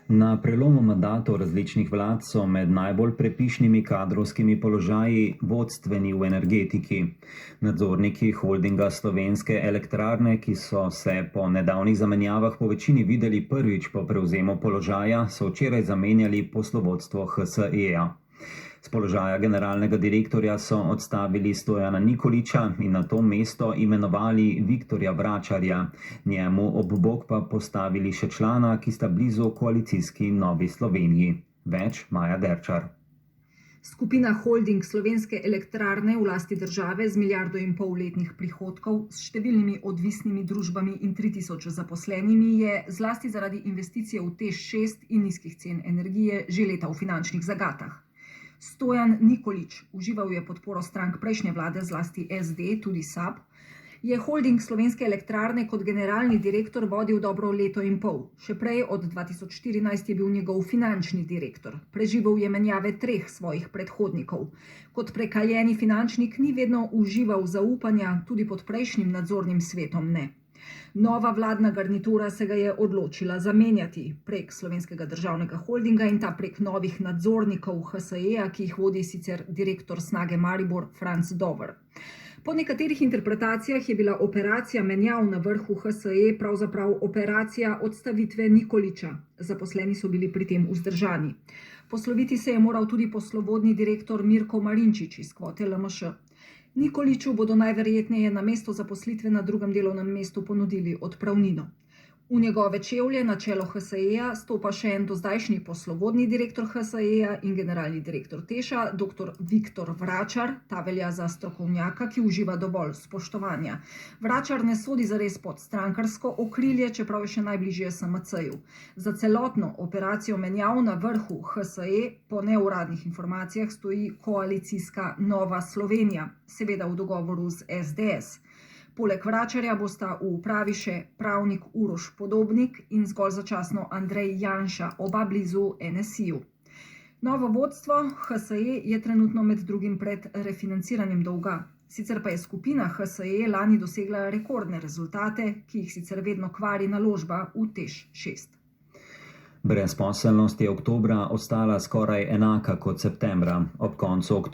Na prelomu mandatov različnih vlad so med najbolj prepišnimi kadrovskimi položaji vodstveni v energetiki. Nadzorniki holdinga Slovenske elektrarne, ki so se po nedavnih zamenjavah po večini videli prvič po prevzemu položaja, so včeraj zamenjali poslovodstvo HSE-ja. Z položaja generalnega direktorja so odstavili Stojana Nikolića in na to mesto imenovali Viktorja Vračarja, njemu ob bok pa postavili še člana, ki sta blizu koalicijski Novi Sloveniji. Več Maja Derčar. Skupina Holding Slovenske elektrarne v lasti države z 1,5 milijarde letnih prihodkov, s številnimi odvisnimi družbami in 3000 zaposlenimi je zlasti zaradi investicije v TEŠ 6 in nizkih cen energije že leta v finančnih zagatah. Stojan Nikolić, užival je podporo strank prejšnje vlade, zlasti SD, tudi SAB, je holding Slovenske elektrarne kot generalni direktor vodil dobro leto in pol. Še prej, od 2014, je bil njegov finančni direktor. Preživel je menjave 3 svojih predhodnikov. Kot prekaljeni finančnik ni vedno užival zaupanja, tudi pod prejšnjim nadzornim svetom ne. Nova vladna garnitura se ga je odločila zamenjati prek Slovenskega državnega holdinga in ta prek novih nadzornikov HSE-ja, ki jih vodi sicer direktor Snage Maribor Franc Dover. Po nekaterih interpretacijah je bila operacija menjav na vrhu HSE pravzaprav operacija odstavitve Nikolića. Zaposleni so bili pri tem vzdržani. Posloviti se je moral tudi poslovodni direktor Mirko Marinčič iz kvote LMŠ. Nikoliću bodo najverjetneje na mesto zaposlitve na drugem delovnem mestu ponudili odpravnino. V njegove čevlje na čelo HSE-ja stopa še en dozdajšnji poslovodni direktor HSE-ja in generalni direktor TEŠ-a, dr. Viktor Vračar. Ta velja za strokovnjaka, ki uživa dovolj spoštovanja. Vračar ne sodi zares pod strankarsko okrilje, čeprav je še najbližje SMC-ju. Za celotno operacijo menjav na vrhu HSE po neuradnih informacijah stoji koalicijska Nova Slovenija, seveda v dogovoru z SDS. Poleg Vračarja bosta v upravi še pravnik Uroš Podobnik in zgolj začasno Andrej Janša, oba blizu NSI-ju. Novo vodstvo HSE je trenutno med drugim pred refinanciranjem dolga. Sicer pa je skupina HSE lani dosegla rekordne rezultate, ki jih sicer vedno kvari naložba v TEŠ 6. Brezposelnost je oktobra ostala skoraj enaka kot septembra. Ob koncu oktobra